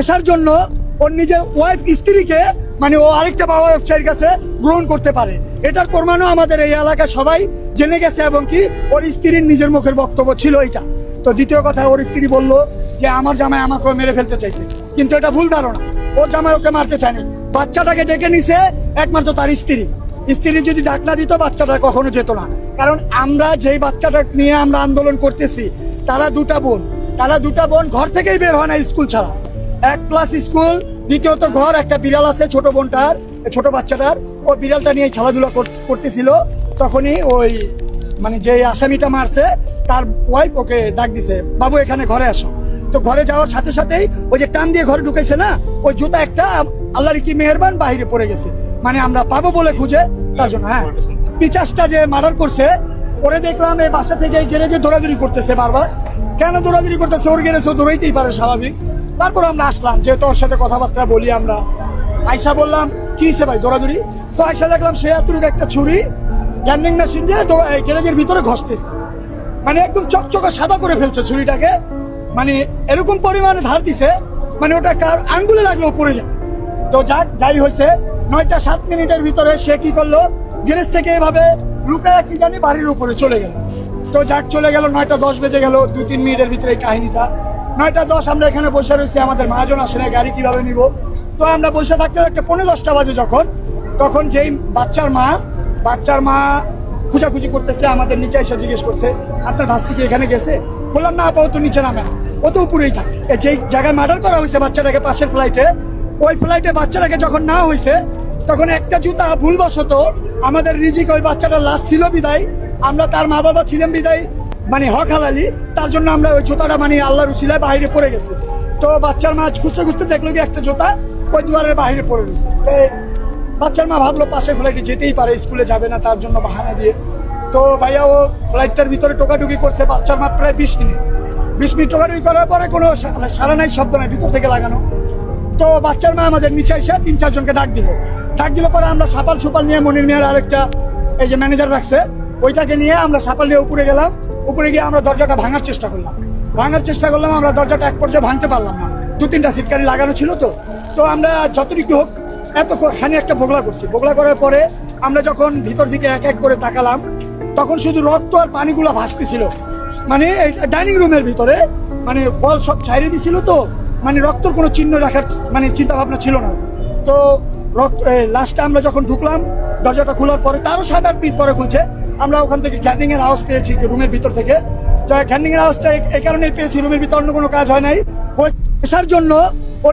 পেশার জন্য ওর নিজের ওয়াইফ স্ত্রীকে মানে ও আরেকটা বাবা ব্যবসায়ীর কাছে গ্রহণ করতে পারে। এটার প্রমাণও আমাদের এই এলাকা সবাই জেনে গেছে এবং কি ওর স্ত্রীর নিজের মুখের বক্তব্য ছিল এটা। তো দ্বিতীয় কথা, ওর স্ত্রী বলল যে আমার জামাই আমাকে মেরে ফেলতে চাইছে, কিন্তু এটা ভুল ধারণা। ওর জামাই ওকে মারতে চায়নি, বাচ্চাটাকে ডেকে নিছে একমাত্র তার স্ত্রী যদি ডাক না দিত বাচ্চাটা কখনো যেত না। কারণ আমরা যেই বাচ্চাটা নিয়ে আমরা আন্দোলন করতেছি তারা দুটা বোন ঘর থেকেই বের হয় না স্কুল ছাড়া। 1+ স্কুল, দ্বিতীয়ত ঘর, একটা বিড়াল আছে ছোট বোনটার, ছোট বাচ্চাটার, ও বিড়ালটা নিয়ে খেলাধুলা করতেছিল। তখনই ওই মানে যে আসামিটা মারছে তার ওয়াইফ ওকে ডাক দিছে, বাবু এখানে ঘরে আসো। তো ঘরে যাওয়ার সাথে সাথেই ওই যে টান দিয়ে ঘরে ঢুকেছে না, ওই জুতা একটা আল্লাহর কি মেহেরবান বাইরে পড়ে গেছে, মানে আমরা পাবো বলে খুঁজে তার জন্য। হ্যাঁ, পিচাসটা যে মার্ডার করছে ওরে দেখলাম এই বাসা থেকে গ্যারেজে দৌড়াদৌড়ি করতেছে বারবার। কেন দৌড়াদৌড়ি করতেছে? ওর গ্যারেজ ও দৌড়াইতেই পারে, স্বাভাবিক। তারপর আমরা আসলাম, যেহেতু ওর সাথে কথাবার্তা বলি আমরা। আয়সা বললাম কি হয়েছে ভাই দৌড়াদৌড়ি? তো আয়সা দেখলাম সে এতটুকু একটা ছুরি গ্যান্ডিং মেশিন দিয়ে গ্যারেজের ভিতরে ঘষতেছে, মানে একদম চকচকে সাদা করে ফেলছে ছুরিটাকে, মানে এরকম পরিমাণে ধার দিছে মানে ওটা কার আঙ্গুলে লাগলো পড়ে যায়। তো যাই হয়েছে 9টা 7 মিনিটের ভিতরে সে কি করলো, গ্যারেজ থেকে এভাবে লুকায় কি জানি বাড়ির উপরে চলে গেল। তো চলে গেল, 9টা 10 বেজে গেল, 2-3 মিনিটের ভিতরে এই কাহিনীটা। 9টা 10 আমরা এখানে বসে রয়েছি, আমাদের মহাজন আসে না, গাড়ি কিভাবে নিব। তো আমরা বসে থাকতে থাকতে 9:45 বাজে তখন যেই বাচ্চার মা খুঁজাখুঁজি করতেছে, আমাদের নিচে এসে জিজ্ঞেস করছে আপনার ভাস্তি কি এখানে গেছে? বললাম না আপা, ও তো নিচে নামে, ও তো উপরেই থাকে। যেই জায়গায় মার্ডার করা হয়েছে বাচ্চাটাকে পাশের ফ্লাইটে, ওই ফ্লাইটে বাচ্চাটাকে যখন না হয়েছে তখন একটা জুতা ভুলবশত আমাদের রিজিক, ওই বাচ্চাটার লাশ ছিল বিদায়, আমরা তার মা বাবা ছিলাম বিদায়, মানে হক হালালি, তার জন্য আমরা ওই জুতাটা মানে আল্লাহর উসিলায় বাইরে পড়ে গেছে। তো বাচ্চার মা খুঁজতে খুঁজতে দেখলো যে একটা জুতা ওই দুয়ারের বাইরে পড়ে গেছে। বাচ্চার মা ভাবলো পাশের ফ্লাইটে যেতেই পারে, স্কুলে যাবে না, তার জন্য বাহানা দিয়ে। তো ভাইয়া ও ফ্লাইটটার ভিতরে টোকাটুকি করছে, বাচ্চার মা প্রায় 20 মিনিট টোকাটুকি করার পরে কোনো সারা নাই, শব্দ নাই, ভিতর থেকে লাগানো। তো বাচ্চার মা আমাদের নিচে এসে 3-4 জনকে ডাক দিল পরে আমরা সাপাল নিয়ে, মনির মিয়ার আরেকটা এই যে ম্যানেজার রাখছে ওইটাকে নিয়ে আমরা সাপাল নিয়ে উপরে গেলাম। উপরে গিয়ে আমরা দরজাটা ভাঙার চেষ্টা করলাম, আমরা দরজাটা এক পর্যায়ে ভাঙতে পারলাম না, 2-3টা সিটকারি লাগানো ছিল। তো আমরা যতটুকু হোক এতখানি একটা বগলা করার পরে আমরা যখন ভিতর দিকে এক এক করে তাকালাম তখন শুধু রক্ত আর পানিগুলো ভাসতেছিল, মানে ডাইনিং রুমের ভিতরে, মানে বল সব ছাইড়ে দিছিল। তো মানে রক্তর কোনো চিহ্ন রাখার মানে চিন্তা ভাবনা ছিল না। তো লাস্টে আমরা যখন ঢুকলাম দরজাটা খোলার পরে, তারও 7-8 মিনিট পরে খুলছে, আমরা ওখান থেকে গ্যান্ডিং এর আওয়াজ পেয়েছি রুমের ভিতর থেকে। গ্যান্ডিং এর আওয়াজটা এই কারণেই পেয়েছি, রুমের ভিতর অন্য কোনো কাজ হয় নাই। ওই পেশার জন্য